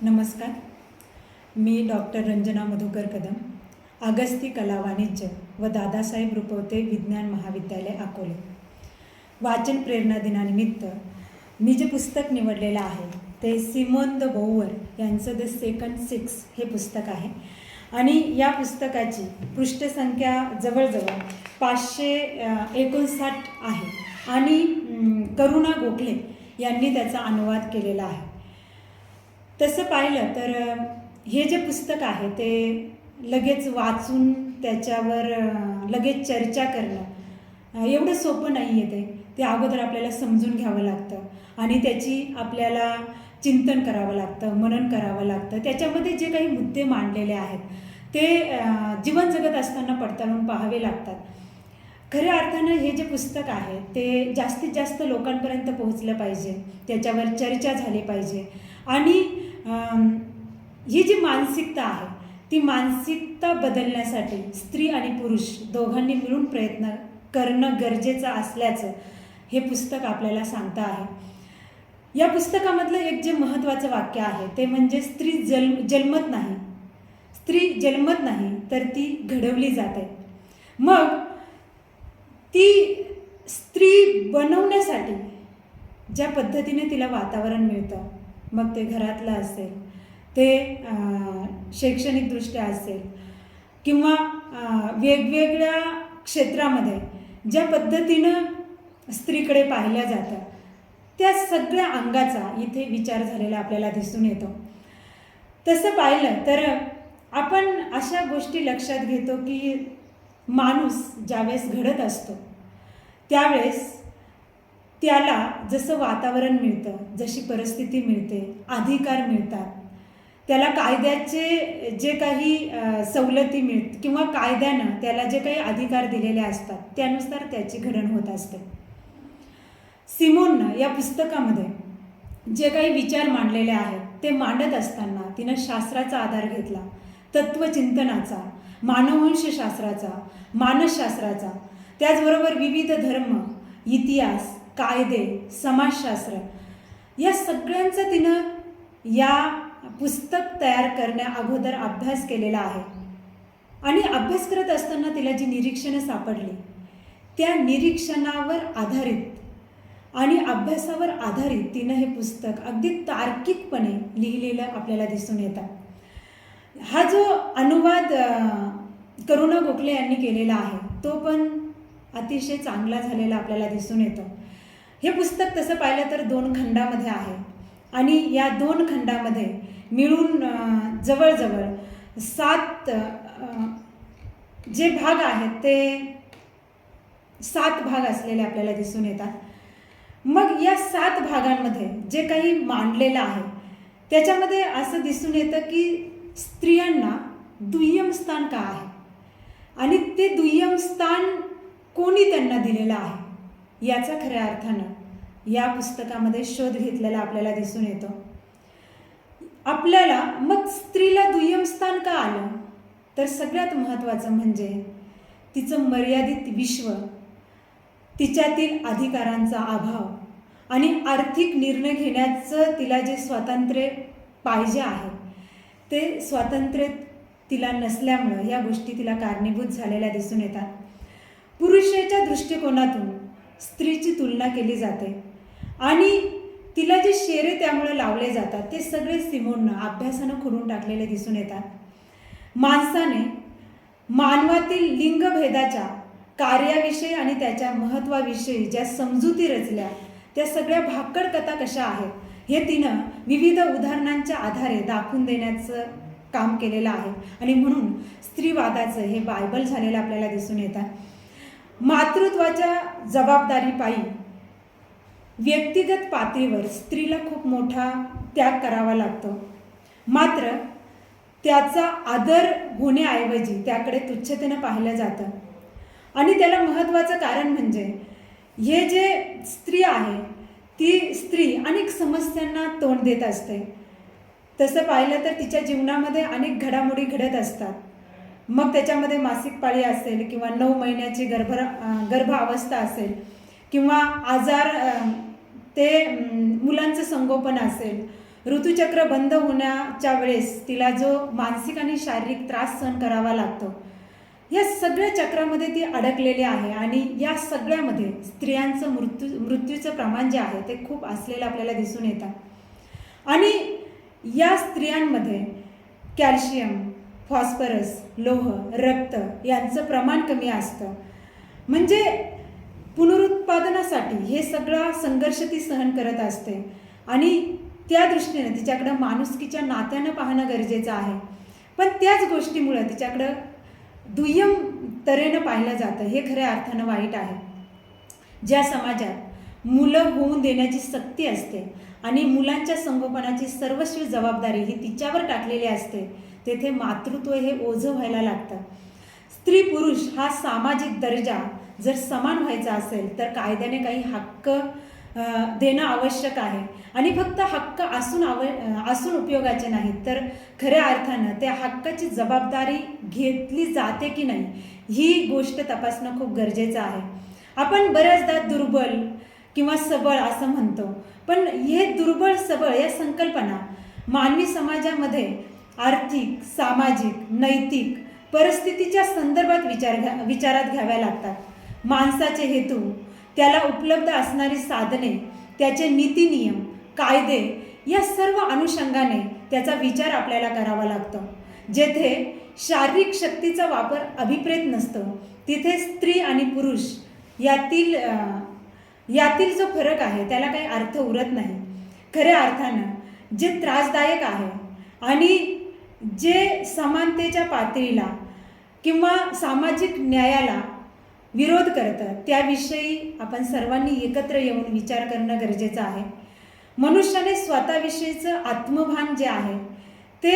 नमस्कार. मी डॉक्टर रंजना मधुकर कदम, अगस्ती कला वाणिज्य व दादासाहेब रुपवते विज्ञान महाविद्यालय अकोले. वाचन प्रेरणा दिनानिमित्त मी जे पुस्तक निवडलेलं आहे ते सिमोन द बोवर यांचं द सेकंड सिक्स हे पुस्तक आहे. आणि या पुस्तकाची पृष्ठसंख्या जवळजवळ 559 आहे आणि करुणा गोखले यांनी त्याचा अनुवाद केलेला आहे. तसं पाहिलं तर हे जे पुस्तक आहे ते लगेच वाचून त्याच्यावर लगेच चर्चा करणं एवढं सोपं नाही आहे. ते अगोदर आपल्याला समजून घ्यावं लागतं आणि त्याची आपल्याला चिंतन करावं लागतं, मनन करावं लागतं. त्याच्यामध्ये जे काही मुद्दे मांडलेले आहेत ते जीवन जगत असताना पडताळून पाहावे लागतात. खऱ्या अर्थानं हे जे पुस्तक आहे ते जास्तीत जास्त लोकांपर्यंत पोहोचलं पाहिजे, त्याच्यावर चर्चा झाली पाहिजे. आणि ही जी मानसिकता आहे ती मानसिकता बदलण्यासाठी स्त्री आणि पुरुष दोघांनी मिळून प्रयत्न करणं गरजेचं असल्याचं हे पुस्तक आपल्याला सांगतं आहे. या पुस्तकामधलं एक जे महत्त्वाचं वाक्य आहे ते म्हणजे स्त्री जन्मत नाही, स्त्री जन्मत नाही तर ती घडवली जाते. मग ती स्त्री बनवण्यासाठी ज्या पद्धतीने तिला वातावरण मिळतं, मग ते घरातलं असेल, ते शैक्षणिकदृष्ट्या असेल किंवा वेगवेगळ्या क्षेत्रामध्ये ज्या पद्धतीनं स्त्रीकडे पाहिल्या जातं त्या सगळ्या अंगाचा इथे विचार झालेला आपल्याला दिसून येतो. तसं पाहिलं तर आपण अशा गोष्टी लक्षात घेतो की माणूस ज्यावेळेस घडत असतो त्यावेळेस त्याला जसं वातावरण मिळतं, जशी परिस्थिती मिळते, अधिकार मिळतात, त्याला कायद्याचे जे काही सवलती मिळतात किंवा कायद्यानं त्याला जे काही अधिकार दिलेले असतात त्यानुसार त्याची घडण होत असते. सिमोननं या पुस्तकामध्ये जे काही विचार मांडलेले आहेत ते मांडत असताना तिनं शास्त्राचा आधार घेतला, तत्त्वचिंतनाचा, मानववंशशास्त्राचा, मानसशास्त्राचा, त्याचबरोबर विविध धर्म, इतिहास, कायदे, समाजशास्त्र या सगळ्यांचा तिनं या पुस्तक तयार करण्या अगोदर अभ्यास केलेला आहे. आणि अभ्यास करत असताना तिला जी निरीक्षणं सापडली त्या निरीक्षणावर आधारित आणि अभ्यासावर आधारित तिनं हे पुस्तक अगदी तार्किकपणे लिहिलेलं आपल्याला दिसून येतं. हा जो अनुवाद करुणा गोखले यांनी केलेला आहे तो पण अतिशय चांगला झालेला आपल्याला दिसून येतो. हे पुस्तक तसं पाहिलं तर 2 खंडामध्ये आहे आणि या 2 खंडामध्ये मिळून जवळजवळ 7 जे भाग आहेत ते 7 भाग असलेले आपल्याला दिसून येतात. मग या 7 भागांमध्ये जे काही मांडलेलं आहे त्याच्यामध्ये असं दिसून येतं की स्त्रियांना दुय्यम स्थान का आहे आणि ते दुय्यम स्थान कोणी त्यांना दिलेलं आहे याचा खऱ्या अर्थानं या पुस्तकामध्ये शोध घेतलेला आपल्याला दिसून येतो. आपल्याला मग स्त्रीला दुय्यम स्थान का आलं तर सगळ्यात महत्त्वाचं म्हणजे तिचं मर्यादित विश्व, तिच्यातील अधिकारांचा अभाव आणि आर्थिक निर्णय घेण्याचं तिला जे स्वातंत्र्य पाहिजे आहे ते स्वातंत्र्य तिला नसल्यामुळं या गोष्टी तिला कारणीभूत झालेल्या दिसून येतात. पुरुषाच्या दृष्टिकोनातून स्त्रीची तुलना केली जाते आणि तिला जे शेरे त्यामुळे लावले जातात ते सगळे सिमोननं अभ्यासानं खोडून टाकलेले दिसून येतात. माणसाने मानवातील लिंगभेदाच्या कार्याविषयी आणि त्याच्या महत्त्वाविषयी ज्या समजुती रचल्या त्या सगळ्या भाकड कथा कशा आहेत हे तिनं विविध उदाहरणांच्या आधारे दाखवून देण्याचं काम केलेलं आहे. आणि म्हणून स्त्रीवादाचं हे बायबल झालेलं आपल्याला दिसून येतात. मातृत्वाच्या जबाबदारीपायी व्यक्तिगत पातळीवर स्त्रीला खूप मोठा त्याग करावा लागतो. मात्र त्याचा आदर होण्याऐवजी त्याकडे तुच्छतेनं पाहिलं जातं. आणि त्याला महत्त्वाचं कारण म्हणजे हे जे स्त्री आहे ती स्त्री अनेक समस्यांना तोंड देत असते. तसं पाहिलं तर तिच्या जीवनामध्ये अनेक घडामोडी घडत असतात. मग त्याच्यामध्ये मासिक पाळी असेल किंवा 9 महिन्याची गर्भावस्था असेल किंवा आजार, ते मुलांचं संगोपन असेल, ऋतुचक्र बंद होण्याच्या वेळेस तिला जो मानसिक आणि शारीरिक त्रास सहन करावा लागतो, या सगळ्या चक्रामध्ये ती अडकलेली आहे. आणि या सगळ्यामध्ये स्त्रियांचं मृत्यूचं प्रमाण जे आहे ते खूप असलेलं आपल्याला दिसून येतं. आणि या स्त्रियांमध्ये कॅल्शियम, फॉस्फरस, लोह, रक्त यांचं प्रमाण कमी असतं. म्हणजे पुनरुत्पादनासाठी हे सगळा संघर्ष ती सहन करत असते. आणि त्या दृष्टीने तिच्याकडं माणुसकीच्या नात्यानं पाहणं गरजेचं आहे. पण त्याच गोष्टीमुळं तिच्याकडं दुय्यम तऱ्हेनं पाहिलं जातं. हे खऱ्या अर्थानं वाईट आहे. ज्या समाजात मुलं होऊन देण्याची सक्ती असते आणि मुलांच्या संगोपनाची सर्वस्वी जबाबदारी ही तिच्यावर टाकलेली असते, तेथे मातृत्व हे ओझं व्हायला लागतं. स्त्री पुरुष हा सामाजिक दर्जा जर समान व्हायचा असेल तर कायद्याने काही हक्क देणं आवश्यक आहे. आणि फक्त हक्क असून उपयोगाचे नाहीत, तर खऱ्या अर्थानं त्या हक्काची जबाबदारी घेतली जाते की नाही ही गोष्ट तपासणं खूप गरजेचं आहे. आपण बऱ्याचदा दुर्बल किंवा सबळ असं म्हणतो, पण हे दुर्बळ सबळ या संकल्पना मानवी समाजामध्ये आर्थिक, सामाजिक, नैतिक परिस्थितीच्या संदर्भात विचारात घ्याव्या लागतात. माणसाचे हेतू, त्याला उपलब्ध असणारी साधने, त्याचे नीतिनियम, कायदे या सर्व अनुषंगाने त्याचा विचार आपल्याला करावा लागतो. जेथे शारीरिक शक्तीचा वापर अभिप्रेत नसतो, तिथे स्त्री आणि पुरुष यातील जो फरक आहे त्याला काही अर्थ उरत नाही. खऱ्या अर्थानं जे त्रासदायक आहे आणि जे समानतेच्या पातळीला किंवा सामाजिक न्यायाला विरोध करतं, त्याविषयी आपण सर्वांनी एकत्र येऊन विचार करणं गरजेचं आहे. मनुष्याने स्वतःविषयीचं आत्मभान जे आहे ते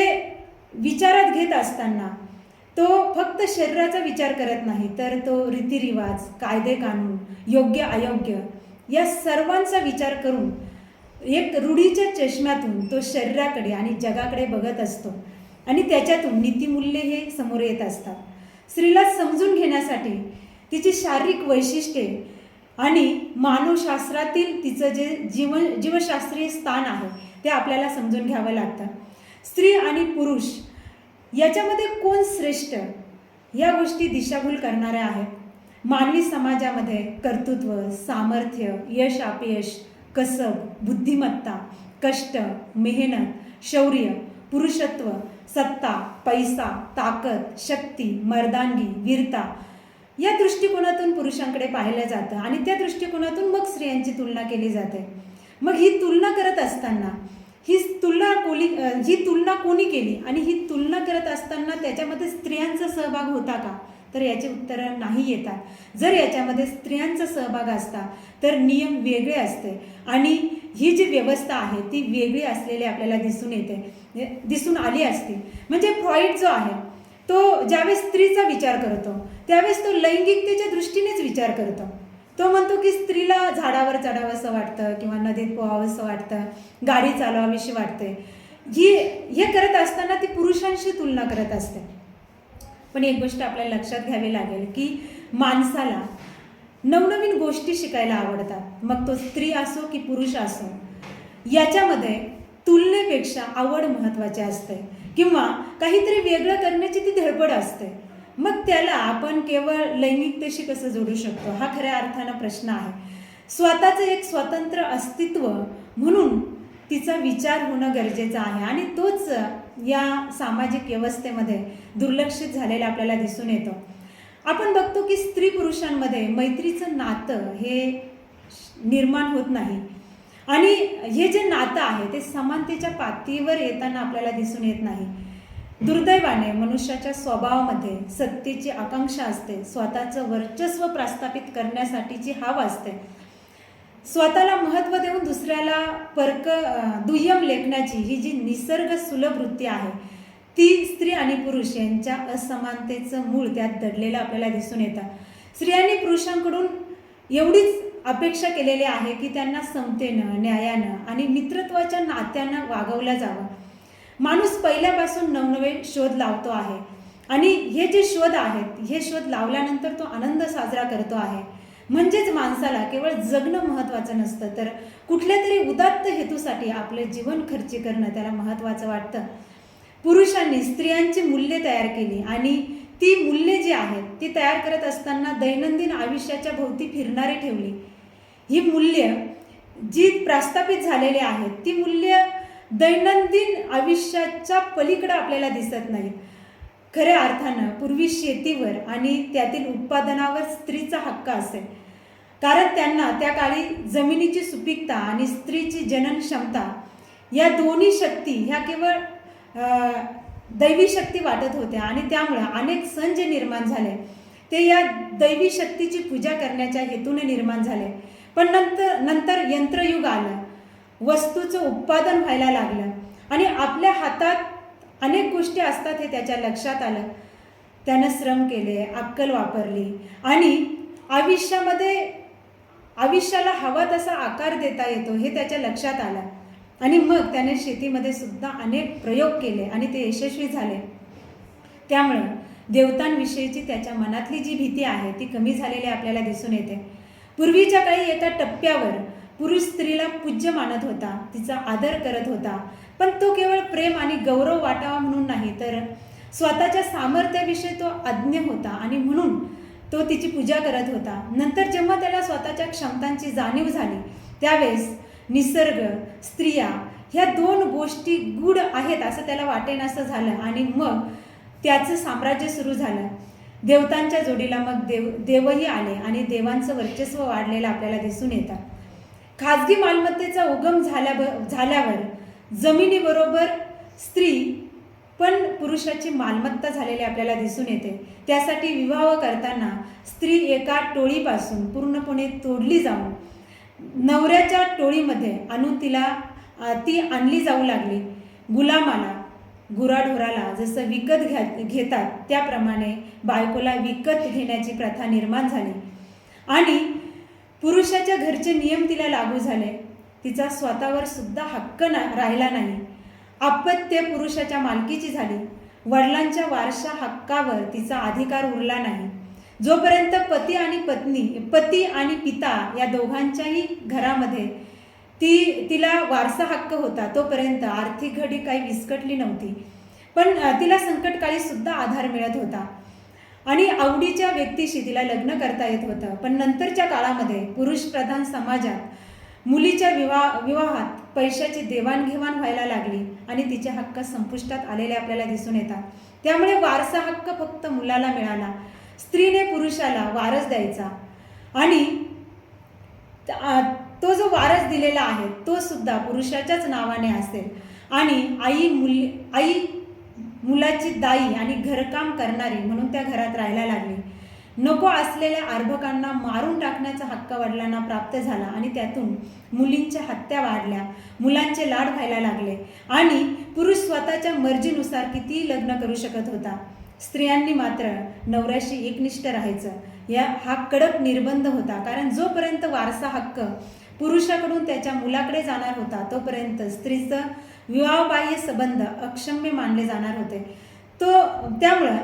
विचारात घेत असताना तो फक्त शरीराचा विचार करत नाही, तर तो रीतिरिवाज, कायदे कानून, योग्य अयोग्य या सर्वांचा विचार करून एक रूढीच्या चष्म्यातून तो शरीराकडे आणि जगाकडे बघत असतो. आणि त्याच्यातून नीतिमूल्ये हे समोर येत असतात. स्त्रीला समजून घेण्यासाठी तिची शारीरिक वैशिष्ट्ये आणि मानवशास्त्रातील तिचं जे जीवशास्त्रीय स्थान आहे ते आपल्याला समजून घ्यावं लागतं. स्त्री आणि पुरुष याच्यामध्ये कोण श्रेष्ठ या गोष्टी दिशाभूल करणाऱ्या आहेत. मानवी समाजामध्ये कर्तृत्व, सामर्थ्य, यश अपयश, कसब, बुद्धिमत्ता, कष्ट, मेहनत, शौर्य, पुरुषत्व, सत्ता, पैसा, ताकद, शक्ती, मर्दानगी, वीरता या दृष्टिकोनातून पुरुषांकडे पाहिलं जातं आणि त्या दृष्टिकोनातून मग स्त्रियांची तुलना केली जाते. मग ही तुलना करत असताना ही तुलना कोणी केली आणि ही तुलना करत असताना त्याच्यामध्ये स्त्रियांचा सहभाग होता का, तर याचे उत्तर नाही येतात. जर याच्यामध्ये स्त्रियांचा सहभाग असता तर नियम वेगळे असते आणि ही जी व्यवस्था आहे ती वेगळी असलेली आपल्याला दिसून आली असती. म्हणजे फ्रॉइड जो आहे तो ज्यावेळेस स्त्रीचा विचार करतो त्यावेळेस तो लैंगिकतेच्या दृष्टीनेच विचार करतो. तो म्हणतो की स्त्रीला झाडावर चढावंसं वाटतं किंवा नदीत पोहावंसं वाटतं, गाडी चालवावीशी वाटते. हे करत असताना ती पुरुषांशी तुलना करत असते. पण एक गोष्ट आपल्याला लक्षात घ्यावी लागेल की माणसाला नवनवीन गोष्टी शिकायला आवडतात, मग तो स्त्री असो की पुरुष असो. याच्यामध्ये तुलनेपेक्षा आवड महत्त्वाची असते किंवा काहीतरी वेगळं करण्याची ती धडपड असते. मग त्याला आपण केवळ लैंगिकतेशी कसं जोडू शकतो हा खऱ्या अर्थानं प्रश्न आहे. स्वतःचं एक स्वतंत्र अस्तित्व म्हणून तिचा विचार होणं गरजेचं आहे आणि तोच या सामाजिक व्यवस्थेमध्ये दुर्लक्षित झालेला आपल्याला दिसून येतो. आपण बघतो की स्त्री पुरुषांमध्ये मैत्रीचं नातं हे निर्माण होत नाही आणि हे जे नातं आहे ते समानतेच्या पातळीवर येताना आपल्याला दिसून येत नाही. दुर्दैवाने मनुष्याच्या स्वभावामध्ये सत्तेची आकांक्षा असते, स्वतःचं वर्चस्व प्रस्थापित करण्यासाठीची हाव असते. स्वतःला महत्त्व देऊन दुसऱ्याला दुय्यम लेखण्याची ही जी निसर्ग सुलभ वृत्ती आहे ती स्त्री आणि पुरुष यांच्या असमानतेचं मूळ त्यात दडलेलं आपल्याला दिसून येतं. स्त्रियांनी पुरुषांकडून एवढीच अपेक्षा केलेली आहे की त्यांना समतेनं, न्यायानं आणि मित्रत्वाच्या नात्यानं वागवलं जावं. माणूस पहिल्यापासून नवनवे शोध लावतो आहे आणि हे जे शोध आहेत हे शोध लावल्यानंतर तो आनंद साजरा करतो आहे. म्हणजेच माणसाला केवळ जगणं महत्त्वाचं नसतं, तर कुठल्या तरी उदात्त हेतूसाठी आपलं जीवन खर्ची करणं त्याला महत्त्वाचं वाटतं. पुरुषांनी स्त्रियांची मूल्ये तयार केली आणि ती मूल्ये जी आहेत ती तयार करत असताना दैनंदिन आयुष्याच्या भोवती फिरणारी ठेवली. ही मूल्य जी प्रस्थापित झालेली आहेत ती मूल्य दैनंदिन आयुष्याच्या पलीकडे आपल्याला दिसत नाहीत. खऱ्या अर्थानं पूर्वी शेतीवर आणि त्यातील उत्पादनावर स्त्रीचा हक्क असेल, कारण त्यांना त्या काळी जमिनीची सुपीकता आणि स्त्रीची जनन क्षमता या दोन्ही शक्ती ह्या केवळ दैवी शक्ती वाटत होत्या आणि त्यामुळं अनेक सण जे निर्माण झाले ते या दैवी शक्तीची पूजा करण्याच्या हेतूने निर्माण झाले. पण नंतर यंत्रयुग आलं, वस्तूचं उत्पादन व्हायला लागलं आणि आपल्या हातात अनेक गोष्टी असतात हे त्याच्या लक्षात आलं. त्यानं श्रम केले, अक्कल वापरली आणि आयुष्याला हवा तसा आकार देता येतो हे त्याच्या लक्षात आलं. आणि मग त्याने शेतीमध्ये सुद्धा अनेक प्रयोग केले आणि ते यशस्वी झाले. त्यामुळं देवतांविषयीची त्याच्या मनातली जी भीती आहे ती कमी झालेली आपल्याला दिसून येते. पूर्वीच्या काळी एका टप्प्यावर पुरुष स्त्रीला पूज्य मानत होता, तिचा आदर करत होता, पण तो केवळ प्रेम आणि गौरव वाटावा म्हणून नाही, तर स्वतःच्या सामर्थ्याविषयी तो अज्ञ होता आणि म्हणून तो तिची पूजा करत होता. नंतर जेव्हा त्याला स्वतःच्या क्षमतांची जाणीव झाली त्यावेळेस निसर्ग, स्त्रिया ह्या दोन गोष्टी गूढ आहेत असं त्याला वाटेनासं झालं आणि मग त्याचं साम्राज्य सुरू झालं. देवतांच्या जोडीला मग देवही आले आणि देवांचं वर्चस्व वाढलेलं आपल्याला दिसून येतं. खाजगी मालमत्तेचा उगम झाल्यावर जमिनीबरोबर स्त्री पण पुरुषाची मालमत्ता झालेली आपल्याला दिसून येते. त्यासाठी विवाह करताना स्त्री एका टोळीपासून पूर्णपणे तोडली जाऊन नवऱ्याच्या टोळीमध्ये आणून ती आणली जाऊ लागली. गुलामाला, गुराढोराला जसं विकत घेतात त्याप्रमाणे बायकोला विकत घेण्याची प्रथा निर्माण झाली आणि पुरुषाच्या घरचे नियम तिला लागू झाले. तिचा स्वतःवर सुद्धा हक्क राहिला नाही. अपत्य पुरुषाच्या मालकीची झाली. वडिलांच्या वारसा हक्कावर तिचा अधिकार उरला नाही. जोपर्यंत पती आणि पिता या दोघांच्याही घरामध्ये तिला वारसा हक्क होता तोपर्यंत आर्थिक घडी काही विस्कटली नव्हती, पण तिला संकटकाळी सुद्धा आधार मिळत होता आणि आवडीच्या व्यक्तीशी तिला लग्न करता येत होतं. पण नंतरच्या काळामध्ये पुरुषप्रधान समाजात मुलीच्या विवाहात पैशाची देवाणघेवाण व्हायला लागली आणि तिचे हक्क संपुष्टात आलेले आपल्याला दिसून येतात. त्यामुळे वारसा हक्क फक्त मुलाला मिळाला. स्त्रीने पुरुषाला वारस द्यायचा आणि तो जो वारस दिलेला आहे तो सुद्धा पुरुषाच्याच नावाने असेल आणि आई मुलाची दाई आणि घरकाम करणारी म्हणून त्या घरात राहायला लागली. नको असलेल्या अर्भकांना मारून टाकण्याचा हक्क वडिलांना प्राप्त झाला आणि त्यातून मुलींच्या हत्या वाढल्या, मुलांचे लाड व्हायला लागले आणि पुरुष स्वतःच्या मर्जीनुसार कितीही लग्न करू शकत होता. स्त्रियांनी मात्र नवऱ्याशी एकनिष्ठ राहायचं हा कडक निर्बंध होता, कारण जोपर्यंत वारसा हक्क पुरुषाकडून त्याच्या मुलाकडे जाणार होता तोपर्यंत स्त्रीचं विवाहबाह्य संबंध अक्षम्य मानले जाणार होते. त्यामुळं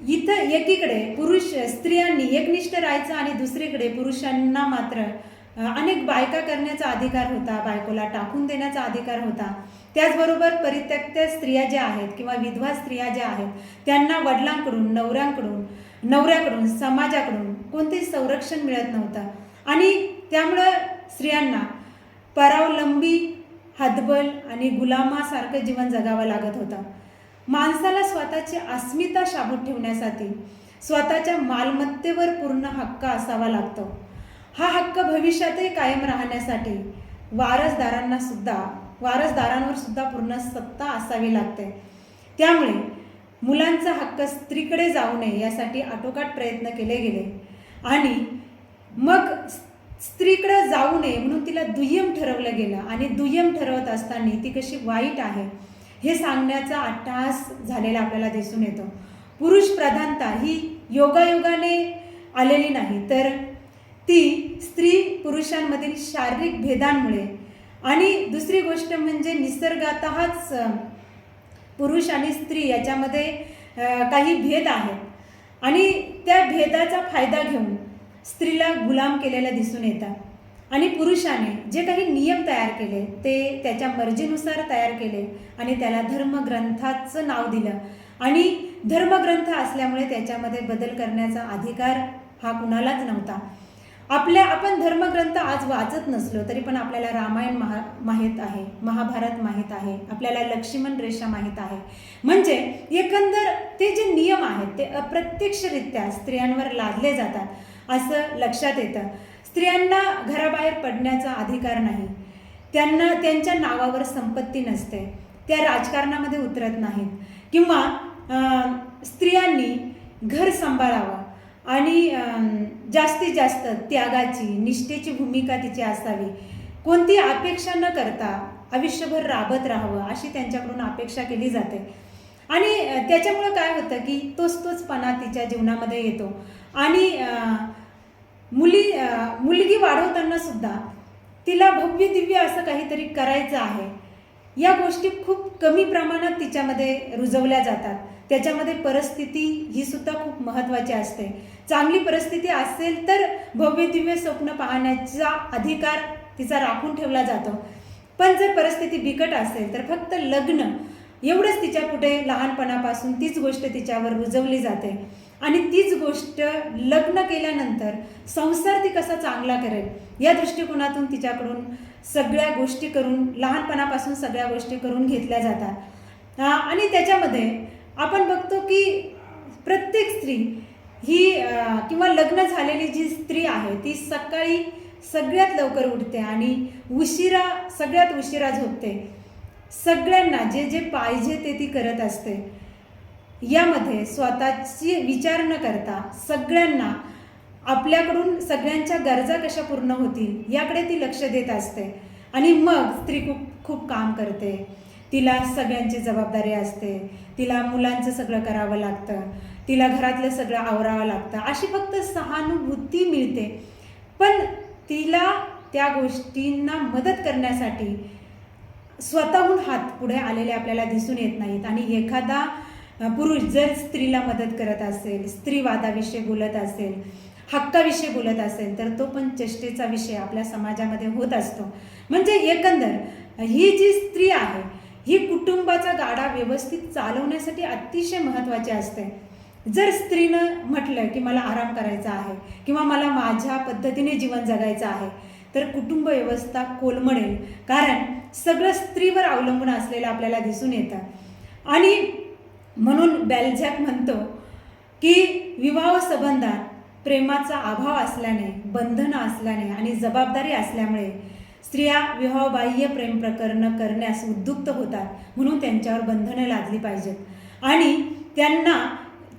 इथं एकीकडे स्त्रियांनी एकनिष्ठ राहायचं आणि दुसरीकडे पुरुषांना मात्र अनेक बायका करण्याचा अधिकार होता, बायकोला टाकून देण्याचा अधिकार होता. त्याचबरोबर परित्यक्त स्त्रिया ज्या आहेत किंवा विधवा स्त्रिया ज्या आहेत त्यांना वडिलांकडून, नवऱ्याकडून, समाजाकडून कोणतेही संरक्षण मिळत नव्हतं आणि त्यामुळं स्त्रियांना परावलंबी, हतबल आणि गुलामासारखं जीवन जगावं लागत होतं. माणसाला स्वतःची अस्मिता शाबूत ठेवण्यासाठी स्वतःच्या मालमत्तेवर पूर्ण हक्क असावा लागतो. हा हक्क भविष्यातही कायम राहण्यासाठी वारसदारांवर सुद्धा पूर्ण सत्ता असावी लागते. त्यामुळे मुलांचा हक्क स्त्रीकडे जाऊ नये यासाठी आटोकाट प्रयत्न केले गेले आणि मग स्त्रीकडे जाऊ नये म्हणून तिला दुय्यम ठरवलं गेलं आणि दुय्यम ठरवत असताना ती कशी वाईट आहे हे सांगण्याचा अट्टहास झालेला आपल्याला दिसून येतो. पुरुष प्रधानता ही योगायोगाने आलेली नाही, तर ती स्त्री पुरुषांमधील शारीरिक भेदांमुळे आणि दुसरी गोष्ट म्हणजे निसर्गातच पुरुष आणि स्त्री याच्यामध्ये काही भेद आहेत आणि त्या भेदाचा फायदा घेऊन स्त्रीला गुलाम केलेलं दिसून येतं आणि पुरुषाने जे काही नियम तयार केले ते त्याच्या मर्जीनुसार तयार केले आणि त्याला धर्मग्रंथाचं नाव दिलं आणि धर्मग्रंथ असल्यामुळे त्याच्यामध्ये बदल करण्याचा अधिकार हा कुणालाच नव्हता. आपण धर्मग्रंथ आज वाचत नसलो तरी पण आपल्याला रामायण माहीत आहे, महाभारत माहीत आहे, आपल्याला लक्ष्मण रेषा माहीत आहे. म्हणजे एकंदर ते जे नियम आहेत ते अप्रत्यक्षरित्या स्त्रियांवर लादले जातात असं लक्षात येतं. स्त्रियांना घराबाहेर पडण्याचा अधिकार नाही, त्यांना त्यांच्या नावावर संपत्ती नसते, त्या राजकारणामध्ये उतरत नाहीत किंवा स्त्रियांनी घर सांभाळावं आणि जास्तीत जास्त त्यागाची निष्ठेची भूमिका तिची असावी, कोणती अपेक्षा न करता आयुष्यभर राबत राहावं अशी त्यांच्याकडून अपेक्षा केली जाते. आणि त्याच्यामुळं काय होतं की तोचपणा तिच्या जीवनामध्ये येतो आणि मुलगी वाढवताना सुद्धा तिला भव्य दिव्य असं काहीतरी करायचं आहे, या गोष्टी खूप कमी प्रमाणात तिच्यामध्ये रुजवल्या जातात. त्याच्यामध्ये परिस्थिती ही सुद्धा खूप महत्त्वाची असते. चांगली परिस्थिती असेल तर भव्य दिव्य स्वप्न पाहण्याचा अधिकार तिचा राखून ठेवला जातो. पण जर परिस्थिती बिकट असेल तर फक्त लग्न एवढंच तिच्या पुढे लहानपणापासून तीच गोष्ट तिच्यावर रुजवली जाते आणि तीच गोष्ट लग्न केल्यानंतर संसार ती कसा चांगला करेल या दृष्टिकोनातून तिच्याकडून सगळ्या गोष्टी करून लहानपणापासून सगळ्या गोष्टी करून घेतल्या जातात. आणि त्याच्यामध्ये आपण बघतो की प्रत्येक स्त्री ही किंवा लग्न झालेली जी स्त्री आहे ती सकाळी सगळ्यात लवकर उठते आणि सगळ्यात उशिरा झोपते. सगळ्यांना जे जे पाहिजे ते ती करत असते. यामध्ये स्वतःची विचार न करता सगळ्यांना आपल्याकडून सगळ्यांच्या गरजा कशा पूर्ण होतील याकडे ती लक्ष देत असते आणि मग स्त्री खूप काम करते. तिला सगळ्यांची जबाबदारी असते, तिला मुलांचं सगळं करावं लागतं, तिला घरातलं सगळं आवरावं लागतं, अशी फक्त सहानुभूती मिळते. पण तिला त्या गोष्टींना मदत करण्यासाठी स्वतःहून हात पुढे आलेले आपल्याला दिसून येत नाहीत. आणि एखादा पुरुष जर स्त्रीला मदत करत असेल, स्त्रीवादाविषयी बोलत असेल, हक्काविषयी बोलत असेल तर तो पण चेष्टेचा विषय आपल्या समाजामध्ये होत असतो. म्हणजे एकंदर ही जी स्त्री आहे ही कुटुंबाचा गाडा व्यवस्थित चालवण्यासाठी अतिशय महत्त्वाची असते. जर स्त्रीनं म्हटलं की मला आराम करायचा आहे किंवा मला माझ्या पद्धतीने जीवन जगायचं आहे तर कुटुंब व्यवस्था कोलमडेल, कारण सगळं स्त्रीवर अवलंबून असलेलं आपल्याला दिसून येतं. आणि म्हणून बॅल्झॅक म्हणतो की विवाह संबंधात प्रेमाचा अभाव असल्याने, बंधनं असल्याने आणि जबाबदारी असल्यामुळे स्त्रिया विवाहबाह्य प्रेम प्रकरणं करण्यास उद्युक्त होतात. म्हणून त्यांच्यावर बंधनं लादली पाहिजेत आणि त्यांना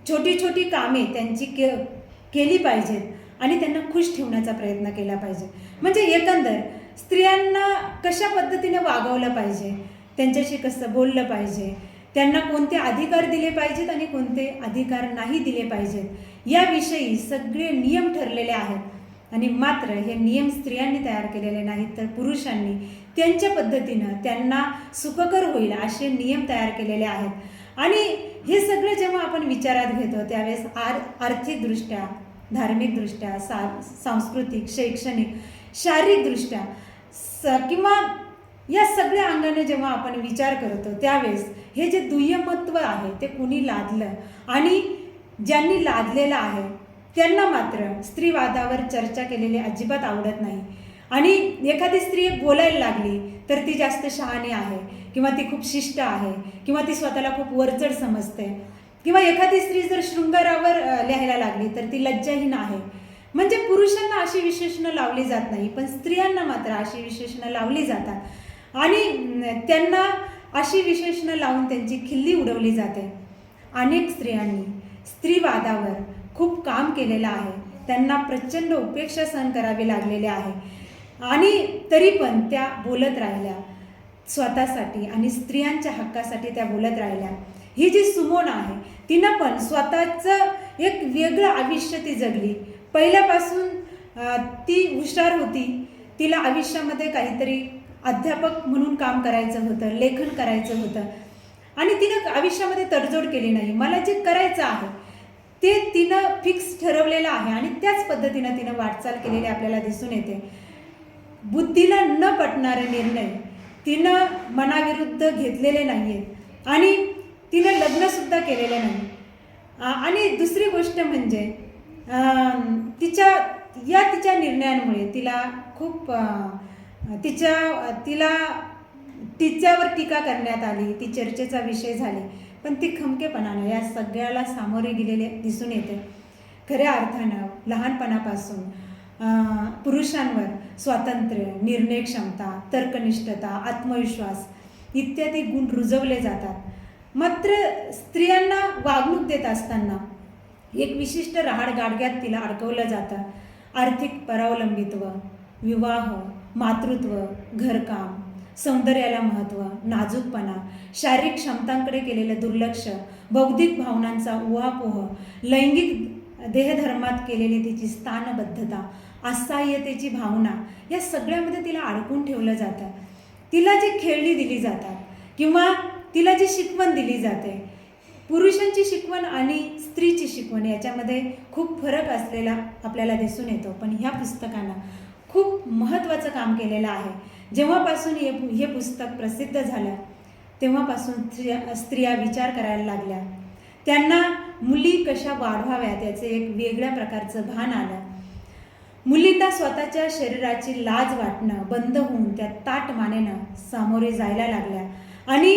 छोटी छोटी कामे त्यांची केली पाहिजेत आणि त्यांना खुश ठेवण्याचा प्रयत्न केला पाहिजे. म्हणजे एकंदर स्त्रियांना कशा पद्धतीने वागवलं पाहिजे, त्यांच्याशी कसं बोललं पाहिजे, त्यांना कोणते अधिकार दिले पाहिजेत आणि कोणते अधिकार नाही दिले पाहिजेत याविषयी सगळे नियम ठरलेले आहेत. आणि मात्र हे नियम स्त्रियांनी तयार केलेले नाहीत तर पुरुषांनी त्यांच्या पद्धतीनं त्यांना सुखकर होईल असे नियम तयार केलेले आहेत. आणि हे सगळं जेव्हा आपण विचारात घेतो त्यावेळेस आर्थिकदृष्ट्या, धार्मिकदृष्ट्या, सांस्कृतिक, शैक्षणिक, शारीरिकदृष्ट्या किंवा या सगळ्या अंगाने जेव्हा आपण विचार करतो त्यावेळेस हे जे दुय्यमत्व आहे ते कुणी लादलं आणि ज्यांनी लादलेलं आहे त्यांना मात्र स्त्रीवादावर चर्चा केलेली अजिबात आवडत नाही. आणि एखादी स्त्री बोलायला लागली तर ती जास्त शहाणी आहे किंवा ती खूप शिष्ट आहे किंवा ती स्वतःला खूप वरचढ समजते किंवा एखादी स्त्री जर शृंगारावर लिहायला लागली तर ती लज्जाहीन आहे. म्हणजे पुरुषांना अशी विशेषणं लावली जात नाही पण स्त्रियांना मात्र अशी विशेषणं लावली जातात आणि त्यांना अशी विशेषणं लावून त्यांची खिल्ली उडवली जाते. अनेक स्त्रियांनी स्त्रीवादावर खूप काम केलेलं आहे, त्यांना प्रचंड उपेक्षा सहन करावी लागलेली आहे आणि तरी पण त्या बोलत राहिल्या स्वतःसाठी आणि स्त्रियांच्या हक्कासाठी त्या बोलत राहिल्या. ही जी सुमोन आहे तिनं पण स्वतःचं एक वेगळं आयुष्य ती जगली. पहिल्यापासून ती हुशार होती, तिला आयुष्यामध्ये काहीतरी अध्यापक म्हणून काम करायचं होतं, लेखन करायचं होतं आणि तिनं आयुष्यामध्ये तडजोड केली नाही. मला जे करायचं आहे ते तिनं फिक्स ठरवलेलं आहे आणि त्याच पद्धतीनं तिनं वाटचाल केलेली आपल्याला दिसून येते. बुद्धीला न पटणारे निर्णय तिनं मनाविरुद्ध घेतलेले नाही आहेत आणि तिनं लग्नसुद्धा केलेलं नाही. आणि दुसरी गोष्ट म्हणजे तिच्या निर्णयांमुळे तिला खूप तिच्यावर टीका करण्यात आली, ती चर्चेचा विषय झाली, पण ती खमकेपणानं या सगळ्याला सामोरे गेलेले दिसून येते. खऱ्या अर्थानं लहानपणापासून पुरुषांवर स्वातंत्र्य, निर्णय क्षमता, तर्कनिष्ठता, आत्मविश्वास इत्यादी गुण रुजवले जातात. मात्र स्त्रियांना वागणूक देत असताना एक विशिष्ट रहाडगाडग्यात तिला अडकवलं जातं. आर्थिक परावलंबित्व, विवाह, मातृत्व, घरकाम, सौंदर्याला महत्त्व, नाजूकपणा, शारीरिक क्षमतांकडे केलेलं दुर्लक्ष, बौद्धिक भावनांचा उहापोह, लैंगिक देहधर्मात केलेली तिची स्थानबद्धता, असहाय्यतेची भावना, या सगळ्यामध्ये तिला अडकून ठेवलं जातं. तिला जी खेळणी दिली जातात किंवा तिला जी शिकवण दिली जाते, पुरुषांची शिकवण आणि स्त्रीची शिकवण याच्यामध्ये खूप फरक असलेला आपल्याला दिसून येतो. पण ह्या पुस्तकानं खूप महत्त्वाचं काम केलेलं आहे. जेव्हापासून हे पुस्तक प्रसिद्ध झालं तेव्हापासून स्त्रिया विचार करायला लागल्या. त्यांना मुली कशा वाढवाव्यात याचं एक वेगळ्या प्रकारचं भान आलं. मुलींना स्वतःच्या शरीराची लाज वाटणं बंद होऊन त्या ताठ मानेनं सामोरे जायला लागल्या. आणि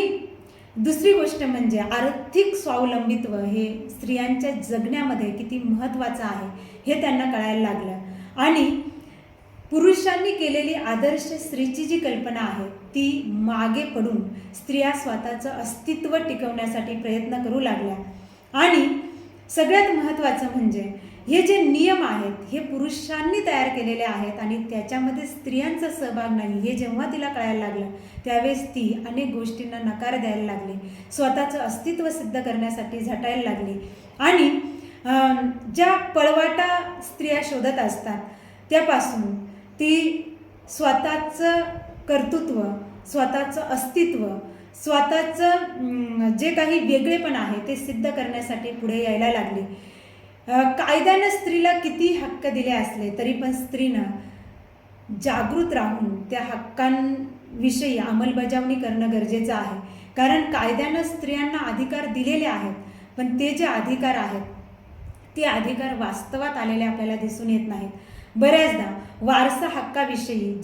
दुसरी गोष्ट म्हणजे आर्थिक स्वावलंबित्व हे स्त्रियांच्या जगण्यामध्ये किती महत्त्वाचं आहे हे त्यांना कळायला लागलं. आणि पुरुषांनी केलेली आदर्श स्त्रीची जी कल्पना आहे ती मागे पडून स्त्रिया स्वतःचं अस्तित्व टिकवण्यासाठी प्रयत्न करू लागल्या. आणि सगळ्यात महत्त्वाचं म्हणजे हे जे नियम आहेत हे पुरुषांनी तयार केलेले आहेत आणि त्याच्यामध्ये स्त्रियांचा सहभाग नाही हे जेव्हा तिला कळायला लागलं त्यावेळेस ती अनेक गोष्टींना नकार द्यायला लागली, स्वतःचं अस्तित्व सिद्ध करण्यासाठी झटायला लागली. आणि ज्या पळवाटा स्त्रिया शोधत असतात त्यापासून ती स्वतःचं कर्तृत्व, स्वतःचं अस्तित्व, स्वतःचं जे काही वेगळेपण आहे ते सिद्ध करण्यासाठी पुढे यायला लागली. कायद्यानं स्त्रीला किती हक्क दिले असले तरी पण स्त्रीनं जागृत राहून त्या हक्कांविषयी अंमलबजावणी करणं गरजेचं आहे. कारण कायद्यानं स्त्रियांना अधिकार दिलेले आहेत, पण ते जे अधिकार आहेत ते अधिकार वास्तवात आलेले आपल्याला दिसून येत नाहीत. बऱ्याचदा वारसा हक्काविषयी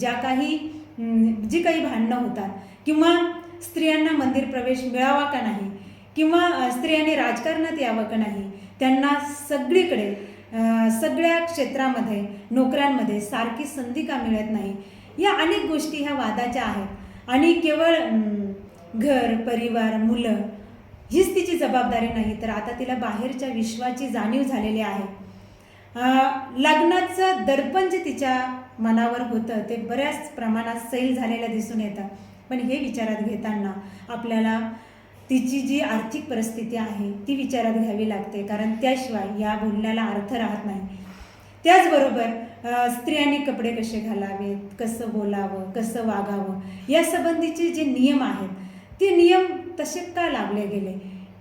जी काही भांडणं होतात किंवा स्त्रियांना मंदिर प्रवेश मिळावा का नाही किंवा स्त्रियांनी राजकारणात यावं का नाही, त्यांना सगळीकडे सगळ्या क्षेत्रामध्ये नोकऱ्यांमध्ये सारखी संधी का मिळत नाही, या अनेक गोष्टी ह्या वादाच्या आहेत. आणि केवळ घर, परिवार, मुलं हीच तिची जबाबदारी नाही, तर आता तिला बाहेरच्या विश्वाची जाणीव झालेली आहे. लग्नाचं दडपण जे तिच्या मनावर होतं ते बऱ्याच प्रमाणात सैल झालेलं दिसून येतं. पण हे विचारात घेताना आपल्याला तिची जी आर्थिक परिस्थिती आहे ती विचारात घ्यावी लागते, कारण त्याशिवाय या बोलण्याला अर्थ राहत नाही. त्याचबरोबर स्त्रियांनी कपडे कसे घालावेत, कसं बोलावं, कसं वागावं या संबंधीचे जे नियम आहेत ते नियम तसे का लावले गेले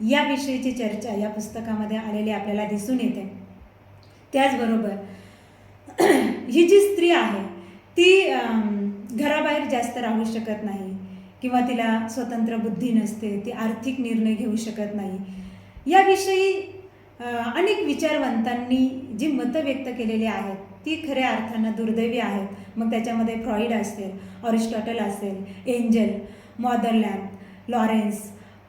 याविषयीची चर्चा या पुस्तकामध्ये आलेली आपल्याला दिसून येते. त्याचबरोबर ही जी स्त्री आहे ती घराबाहेर जास्त राहू शकत नाही किंवा तिला स्वतंत्र बुद्धी नसते, ती आर्थिक निर्णय घेऊ शकत नाही, याविषयी अनेक विचारवंतांनी जी मतं व्यक्त केलेली आहेत ती खऱ्या अर्थानं दुर्दैवी आहेत. मग त्याच्यामध्ये फ्रॉइड असेल, अरिस्टॉटल असेल, एंजल, मॉदरलँड, लॉरेन्स,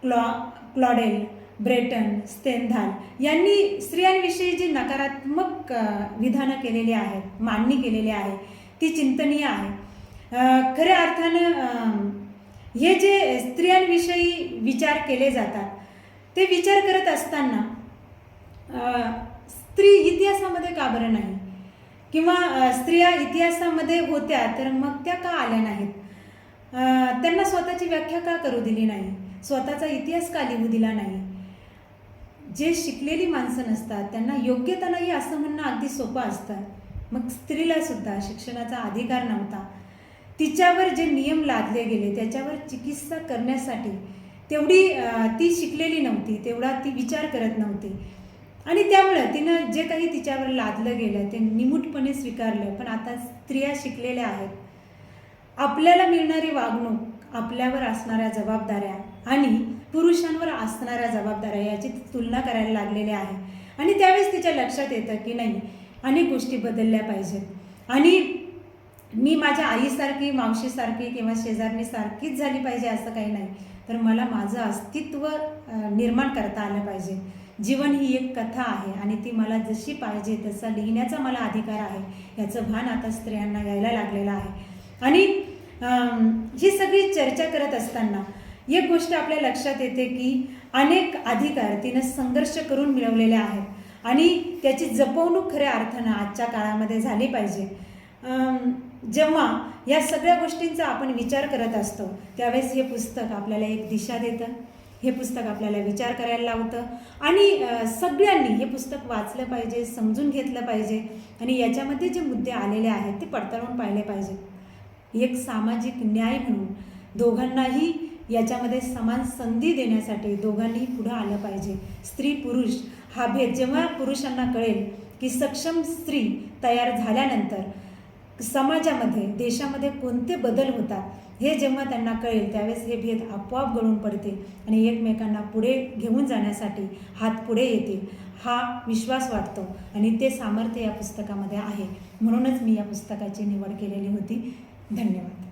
क्लॉडेल, ब्रेटन, स्टेनधाल यांनी स्त्रियांविषयी जी नकारात्मक विधानं केलेली आहेत, मांडणी केलेली आहे ती चिंतनीय आहे. खऱ्या अर्थानं हे जे स्त्रियांविषयी विचार केले जातात ते विचार करत असताना स्त्री इतिहासामध्ये का बरं नाही किंवा स्त्रिया इतिहासामध्ये होत्या तर मग त्या का आल्या नाहीत, त्यांना स्वतःची व्याख्या का करू दिली नाही, स्वतःचा इतिहास का लिहू दिला नाही. जे शिकलेली माणसं नसतात त्यांना योग्यता नाही असं म्हणणं अगदी सोपं असतं. मग स्त्रीला सुद्धा शिक्षणाचा अधिकार नव्हता, तिच्यावर जे नियम लादले गेले त्याच्यावर चिकित्सा करण्यासाठी तेवढी ती शिकलेली नव्हती, तेवढा ती विचार करत नव्हती. आणि त्यामुळं तिनं जे काही तिच्यावर लादलं गेलं ते निमूटपणे स्वीकारलं. पण आता स्त्रिया शिकलेल्या आहेत. आपल्याला मिळणारी वागणूक, आपल्यावर असणाऱ्या जबाबदाऱ्या आणि पुरुषांवर असणाऱ्या जबाबदाऱ्या याची तुलना करायला लागलेली आहे. आणि त्यावेळेस तिच्या लक्षात येतं की नाही, अनेक गोष्टी बदलल्या पाहिजेत आणि मी माझ्या आईसारखी, मावशीसारखी किंवा शेजारणीसारखीच झाली पाहिजे असं काही नाही, तर मला माझं अस्तित्व निर्माण करता आलं पाहिजे. जीवन ही एक कथा आहे आणि ती मला जशी पाहिजे तसा लिहिण्याचा मला अधिकार आहे, याचं भान आता स्त्रियांना यायला लागलेलं आहे. आणि ही सगळी चर्चा करत असताना एक गोष्ट आपल्या लक्षात येते की अनेक अधिकार तिनं संघर्ष करून मिळवलेले आहेत आणि त्याची जपवणूक खऱ्या अर्थानं आजच्या काळामध्ये झाली पाहिजे. जेव्हा या सगळ्या गोष्टींचा आपण विचार करत असतो त्यावेळेस हे पुस्तक आपल्याला एक दिशा देतं. हे पुस्तक आपल्याला विचार करायला लावतं आणि सगळ्यांनी हे पुस्तक वाचलं पाहिजे, समजून घेतलं पाहिजे आणि याच्यामध्ये जे मुद्दे आलेले आहेत ते पडताळून पाहिले पाहिजेत. एक सामाजिक न्याय म्हणून दोघांनाही याच्यामध्ये समान संधी देण्यासाठी दोघांनीही पुढं आलं पाहिजे. स्त्री पुरुष हा भेद जेव्हा पुरुषांना कळेल की सक्षम स्त्री तयार झाल्यानंतर समाजामध्ये, देशामध्ये कोणते बदल होतात हे जेव्हा त्यांना कळेल त्यावेळेस हे भेद आपोआप गळून पडतील आणि एकमेकांना पुढे घेऊन जाण्यासाठी हात पुढे येतील हा विश्वास वाटतो आणि ते सामर्थ्य या पुस्तकामध्ये आहे. म्हणूनच मी या पुस्तकाची निवड केलेली होती. धन्यवाद.